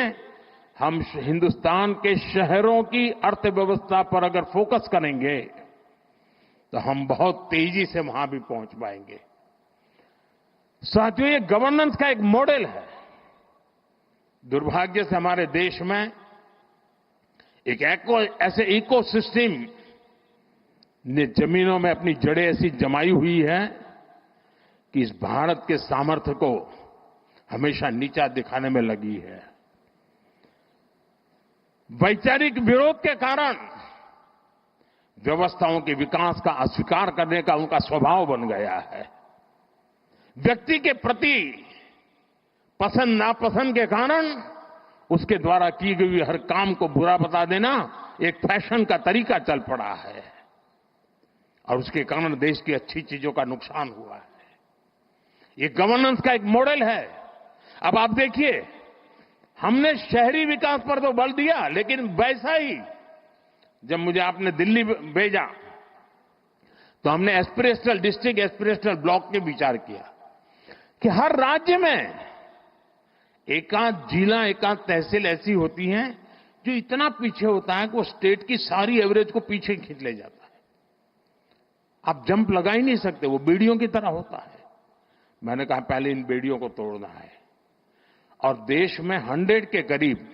हम हिंदुस्तान के शहरों की अर्थव्यवस्था पर अगर फोकस करेंगे तो हम बहुत तेजी से वहां भी पहुंच पाएंगे। साथियों, ये गवर्नेंस का एक मॉडल है। दुर्भाग्य से हमारे देश में एक ऐसे इकोसिस्टम ने जमीनों में अपनी जड़ें ऐसी जमाई हुई है कि इस भारत के सामर्थ्य को हमेशा नीचा दिखाने में लगी है। वैचारिक विरोध के कारण व्यवस्थाओं के विकास का अस्वीकार करने का उनका स्वभाव बन गया है। व्यक्ति के प्रति पसंद नापसंद के कारण उसके द्वारा की गई हर काम को बुरा बता देना एक फैशन का तरीका चल पड़ा है और उसके कारण देश की अच्छी चीजों का नुकसान हुआ है। ये गवर्नेंस का एक मॉडल है। अब आप देखिए, हमने शहरी विकास पर तो बल दिया, लेकिन वैसा ही जब मुझे आपने दिल्ली भेजा तो हमने एस्पिरेशनल डिस्ट्रिक्ट, एस्पिरेशनल ब्लॉक के विचार किया कि हर राज्य में एकाध जिला, एकाध तहसील ऐसी होती हैं जो इतना पीछे होता है कि वो स्टेट की सारी एवरेज को पीछे खींच ले जाता है। आप जंप लगा ही नहीं सकते, वो बेड़ियों की तरह होता है। मैंने कहा पहले इन बेड़ियों को तोड़ना है और देश में 100 के करीब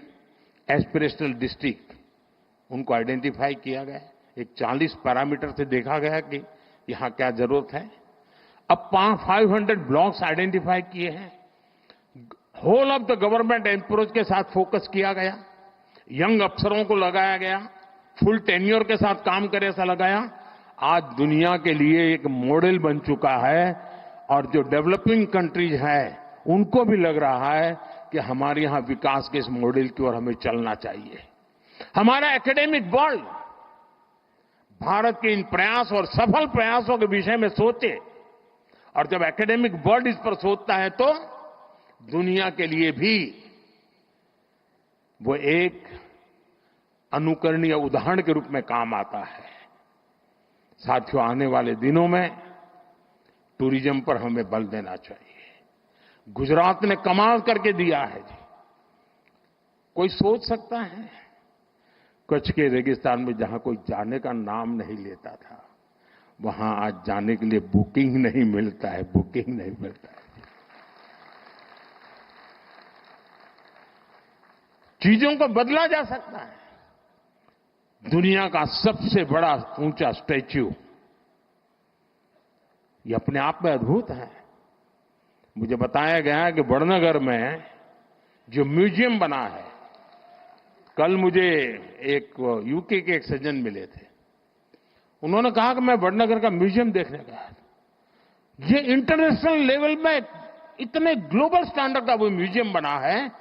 एस्पिरेशनल डिस्ट्रिक्ट उनको आइडेंटिफाई किया गया। एक 40 पैरामीटर से देखा गया कि यहां क्या जरूरत है। अब 500 ब्लॉक्स आइडेंटिफाई किए हैं। Whole of the government approach के साथ फोकस किया गया, यंग अफसरों को लगाया गया, फुल टेन्योर के साथ काम करे ऐसा लगाया। आज दुनिया के लिए एक मॉडल बन चुका है और जो डेवलपिंग कंट्रीज है उनको भी लग रहा है कि हमारे यहां विकास के इस मॉडल की ओर हमें चलना चाहिए। हमारा एकेडमिक वर्ल्ड भारत के इन प्रयास और सफल प्रयासों के विषय में सोचे और जब एकेडमिक वर्ल्ड इस पर सोचता है तो दुनिया के लिए भी वो एक अनुकरणीय उदाहरण के रूप में काम आता है। साथियों, आने वाले दिनों में टूरिज्म पर हमें बल देना चाहिए। गुजरात ने कमाल करके दिया है जी। कोई सोच सकता है कच्छ के रेगिस्तान में जहां कोई जाने का नाम नहीं लेता था, वहां आज जाने के लिए बुकिंग नहीं मिलता है, बुकिंग नहीं मिलता है। चीजों को बदला जा सकता है। दुनिया का सबसे बड़ा ऊंचा स्टैच्यू, ये अपने आप में अद्भुत है। मुझे बताया गया कि बड़नगर में जो म्यूजियम बना है, कल मुझे एक यूके के एक सज्जन मिले थे, उन्होंने कहा कि मैं बड़नगर का म्यूजियम देखने गया। ये इंटरनेशनल लेवल में इतने ग्लोबल स्टैंडर्ड का वो म्यूजियम बना है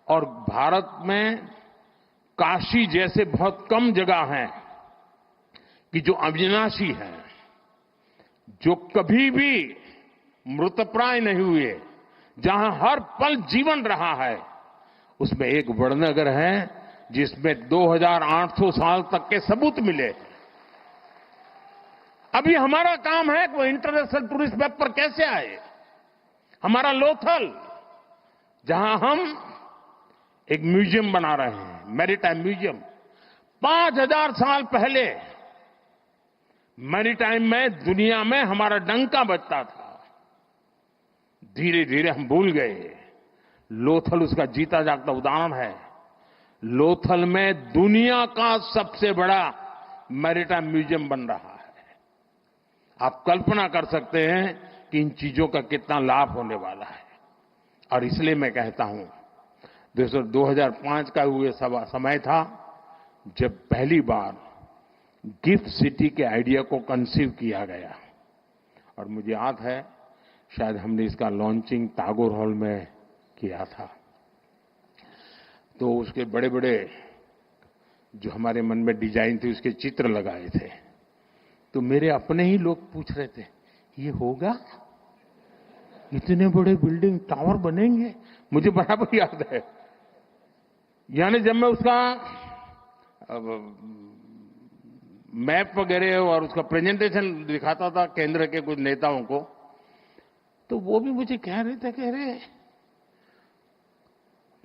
और भारत में काशी जैसे बहुत कम जगह हैं कि जो अविनाशी हैं, जो कभी भी मृतप्राय नहीं हुए, जहां हर पल जीवन रहा है, उसमें एक वड़नगर है जिसमें 2800 साल तक के सबूत मिले। अभी हमारा काम है कि वो इंटरनेशनल टूरिस्ट मैप पर कैसे आए। हमारा लोथल, जहां हम एक म्यूजियम बना रहे हैं, मैरीटाइम म्यूजियम, 5000 साल पहले मैरीटाइम में दुनिया में हमारा डंका बजता था। धीरे धीरे हम भूल गए। लोथल उसका जीता जागता उदाहरण है। लोथल में दुनिया का सबसे बड़ा मैरीटाइम म्यूजियम बन रहा है। आप कल्पना कर सकते हैं कि इन चीजों का कितना लाभ होने वाला है। और इसलिए मैं कहता हूं, 2005 का हुए समय था जब पहली बार गिफ्ट सिटी के आइडिया को कंसीव किया गया। और मुझे याद है, शायद हमने इसका लॉन्चिंग टागोर हॉल में किया था। तो उसके बड़े बड़े जो हमारे मन में डिजाइन थी, उसके चित्र लगाए थे। तो मेरे अपने ही लोग पूछ रहे थे, ये होगा? इतने बड़े बिल्डिंग टावर बनेंगे? मुझे बराबर याद है। यानी जब मैं उसका मैप वगैरह और उसका प्रेजेंटेशन दिखाता था केंद्र के कुछ नेताओं को, तो वो भी मुझे कह रहे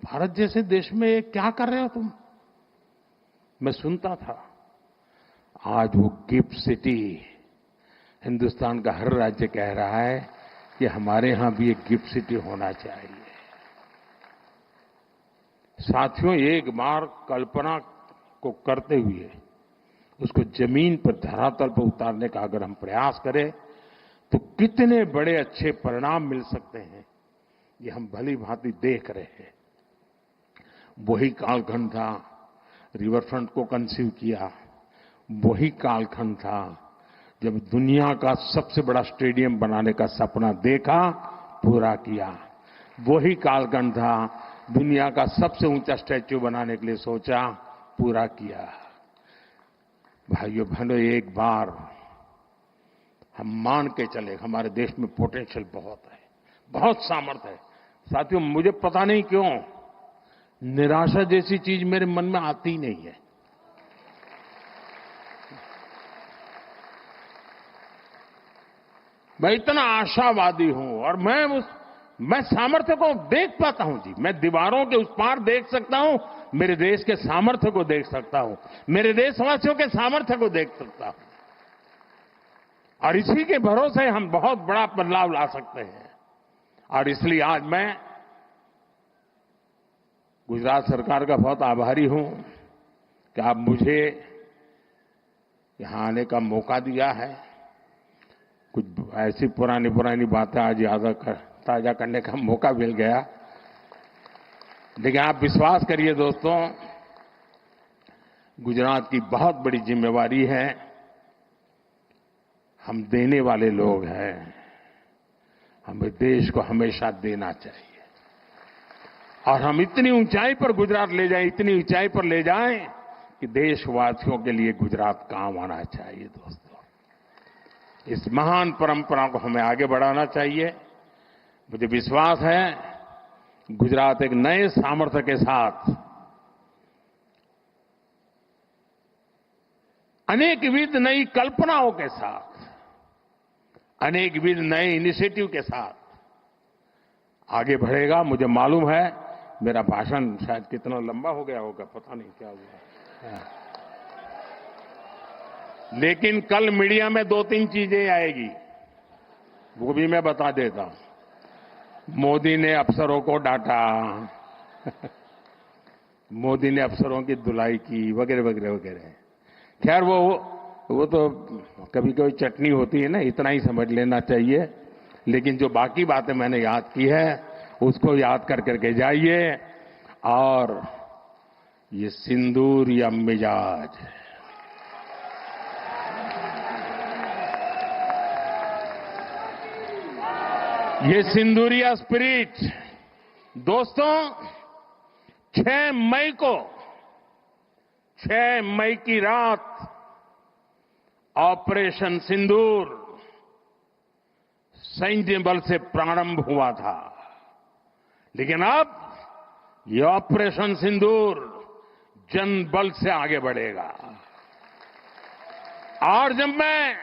भारत जैसे देश में क्या कर रहे हो तुम? मैं सुनता था। आज वो गिफ्ट सिटी, हिंदुस्तान का हर राज्य कह रहा है कि हमारे यहां भी एक गिफ्ट सिटी होना चाहिए। साथियों, एक बार कल्पना को करते हुए उसको जमीन पर, धरातल पर उतारने का अगर हम प्रयास करें तो कितने बड़े अच्छे परिणाम मिल सकते हैं, ये हम भली भांति देख रहे हैं। वही कालखंड था, रिवर फ्रंट को कंसीव किया। वही कालखंड था जब दुनिया का सबसे बड़ा स्टेडियम बनाने का सपना देखा, पूरा किया। वही कालखंड था दुनिया का सबसे ऊंचा स्टैच्यू बनाने के लिए सोचा, पूरा किया। भाइयों बहनों, एक बार हम मान के चले, हमारे देश में पोटेंशियल बहुत है, बहुत सामर्थ्य है। साथियों, मुझे पता नहीं क्यों निराशा जैसी चीज मेरे मन में आती ही नहीं है। मैं इतना आशावादी हूं और मैं सामर्थ्य को देख पाता हूं जी। मैं दीवारों के उस पार देख सकता हूं, मेरे देश के सामर्थ्य को देख सकता हूं, मेरे देशवासियों के सामर्थ्य को देख सकता हूं। और इसी के भरोसे हम बहुत बड़ा बदलाव ला सकते हैं। और इसलिए आज मैं गुजरात सरकार का बहुत आभारी हूं कि आप मुझे यहां आने का मौका दिया है। कुछ ऐसी पुरानी पुरानी बातें आज ताजा करने का मौका मिल गया। लेकिन आप विश्वास करिए दोस्तों, गुजरात की बहुत बड़ी जिम्मेवारी है। हम देने वाले लोग हैं, हमें देश को हमेशा देना चाहिए। और हम इतनी ऊंचाई पर गुजरात ले जाएं, इतनी ऊंचाई पर ले जाएं कि देशवासियों के लिए गुजरात काम आना चाहिए। दोस्तों, इस महान परंपरा को हमें आगे बढ़ाना चाहिए। मुझे विश्वास है गुजरात एक नए सामर्थ्य के साथ, अनेकविध नई कल्पनाओं के साथ, अनेकविध नए इनिशिएटिव के साथ आगे बढ़ेगा। मुझे मालूम है मेरा भाषण शायद कितना लंबा हो गया होगा, पता नहीं क्या हुआ, लेकिन कल मीडिया में 2-3 चीजें आएगी, वो भी मैं बता देता हूं। मोदी ने अफसरों को डांटा मोदी ने अफसरों की धुलाई की, वगैरह वगैरह वगैरह। खैर वो तो कभी कभी चटनी होती है ना, इतना ही समझ लेना चाहिए। लेकिन जो बाकी बातें मैंने याद की है उसको याद कर करके जाइए। और ये सिंदूर या मिजाज, ये सिंदूरिया स्पिरिट दोस्तों 6 मई की रात ऑपरेशन सिंदूर सैन्य बल से प्रारंभ हुआ था, लेकिन अब ये ऑपरेशन सिंदूर जनबल से आगे बढ़ेगा। और जब मैं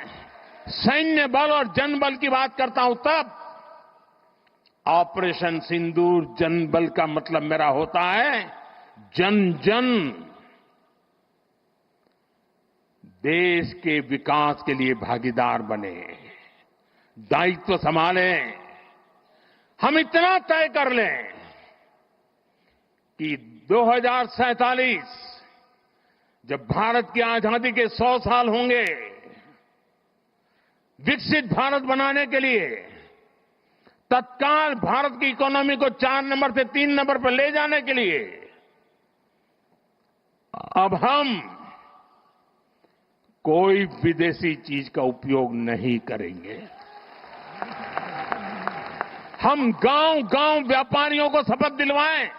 सैन्य बल और जनबल की बात करता हूं तब ऑपरेशन सिंदूर जनबल का मतलब मेरा होता है जन जन देश के विकास के लिए भागीदार बने, दायित्व संभालें। हम इतना तय कर लें कि 2047 जब भारत की आजादी के 100 साल होंगे, विकसित भारत बनाने के लिए तत्काल भारत की इकोनॉमी को 4 नंबर से 3 नंबर पर ले जाने के लिए अब हम कोई विदेशी चीज का उपयोग नहीं करेंगे। हम गांव-गांव व्यापारियों को शपथ दिलवाएं,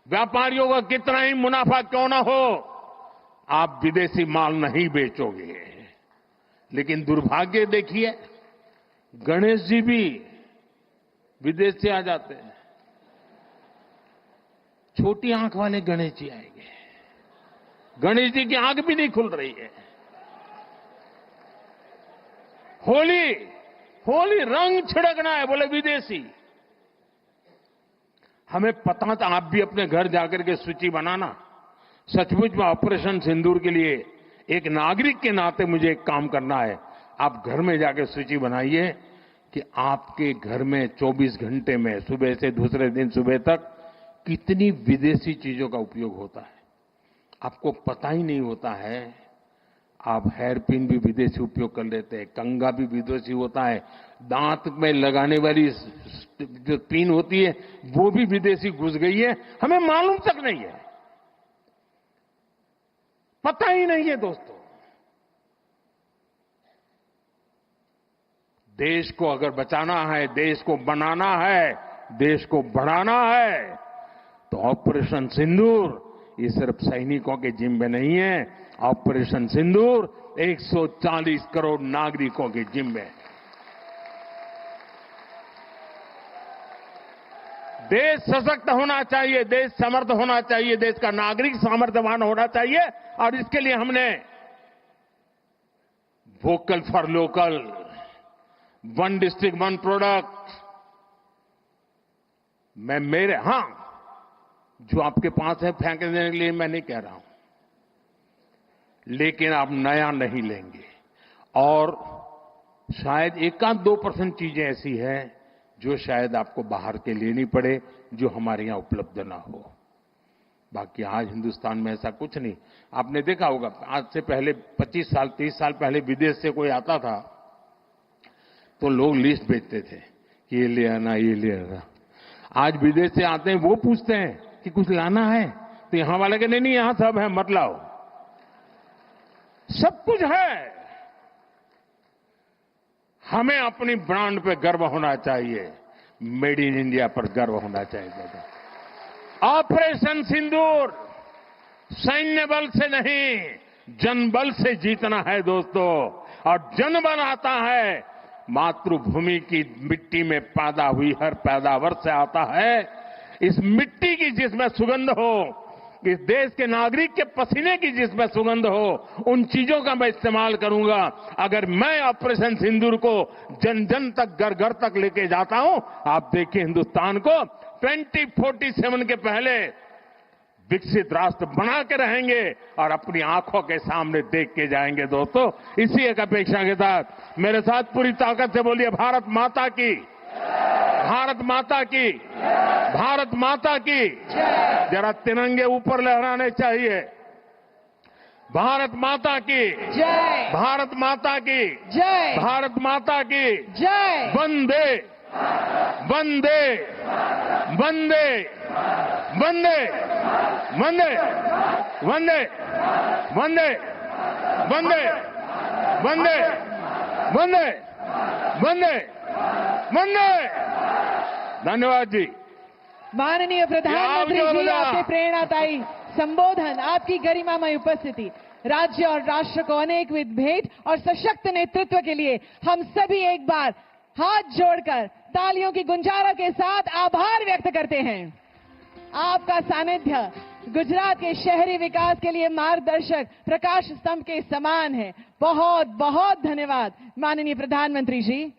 व्यापारियों का कितना ही मुनाफा क्यों ना हो, आप विदेशी माल नहीं बेचोगे। लेकिन दुर्भाग्य देखिए, गणेश जी भी विदेश से आ जाते हैं। छोटी आंख वाले गणेश जी आएंगे, गणेश जी की आंख भी नहीं खुल रही है। होली रंग छिड़कना है, बोले विदेशी। हमें पता था, आप भी अपने घर जाकर के सूची बनाना। सचमुच में ऑपरेशन सिंदूर के लिए एक नागरिक के नाते मुझे एक काम करना है। आप घर में जाकर सूची बनाइए कि आपके घर में 24 घंटे में सुबह से दूसरे दिन सुबह तक कितनी विदेशी चीजों का उपयोग होता है। आपको पता ही नहीं होता है। आप हेयर पिन भी विदेशी उपयोग कर लेते हैं, कंघा भी विदेशी होता है, दांत में लगाने वाली जो पिन होती है वो भी विदेशी घुस गई है, हमें मालूम तक नहीं है, पता ही नहीं है। दोस्तों, देश को अगर बचाना है, देश को बनाना है, देश को बढ़ाना है, तो ऑपरेशन सिंदूर ये सिर्फ सैनिकों के जिम्मे नहीं है। ऑपरेशन सिंदूर 140 करोड़ नागरिकों के जिम्मे है। देश सशक्त होना चाहिए, देश समर्थ होना चाहिए, देश का नागरिक सामर्थ्यवान होना चाहिए। और इसके लिए हमने vocal for local, 1 district 1 product, जो आपके पास है फेंक देने के लिए मैं नहीं कह रहा हूं, लेकिन आप नया नहीं लेंगे। और शायद 1-2% चीजें ऐसी हैं जो शायद आपको बाहर के लेनी पड़े, जो हमारे यहां उपलब्ध ना हो। बाकी आज हिंदुस्तान में ऐसा कुछ नहीं। आपने देखा होगा, आज से पहले 25 साल 30 साल पहले विदेश से कोई आता था तो लोग लिस्ट भेजते थे कि ये ले आना, ये ले आना। आज विदेश से आते हैं, वो पूछते हैं कि कुछ लाना है, तो यहां वाले के नहीं, यहां सब है, मत लाओ, सब कुछ है। हमें अपनी ब्रांड पे गर्व होना चाहिए, मेड इन इंडिया पर गर्व होना चाहिए। ऑपरेशन सिंदूर सैन्य बल से नहीं, जनबल से जीतना है दोस्तों। और जनबल आता है मातृभूमि की मिट्टी में पैदा हुई हर पैदावार से आता है। इस मिट्टी की जिसमें सुगंध हो, इस देश के नागरिक के पसीने की जिसमें सुगंध हो, उन चीजों का मैं इस्तेमाल करूंगा। अगर मैं ऑपरेशन सिंदूर को जन जन तक, घर घर तक लेके जाता हूं, आप देखिए हिंदुस्तान को 2047 के पहले विकसित राष्ट्र बना के रहेंगे और अपनी आंखों के सामने देख के जाएंगे। दोस्तों, इसी एक अपेक्षा के साथ मेरे साथ पूरी ताकत से बोलिए, भारत माता की, भारत माता की, भारत माता की। जरा तिरंगे ऊपर लहराने चाहिए। भारत माता की जय, भारत माता की जय, भारत माता की जय। वंदे वंदे वंदे वंदे वंदे वंदे वंदे वंदे वंदे वंदे वंदे वंदे। धन्यवाद जी। माननीय प्रधानमंत्री जी, आपके प्रेरणादायी संबोधन, आपकी गरिमामय उपस्थिति राज्य और राष्ट्र को अनेकविध भेंट और सशक्त नेतृत्व के लिए हम सभी एक बार हाथ जोड़कर तालियों की गुंजारा के साथ आभार व्यक्त करते हैं। आपका सानिध्य गुजरात के शहरी विकास के लिए मार्गदर्शक प्रकाश स्तंभ के समान है। बहुत बहुत धन्यवाद माननीय प्रधानमंत्री जी।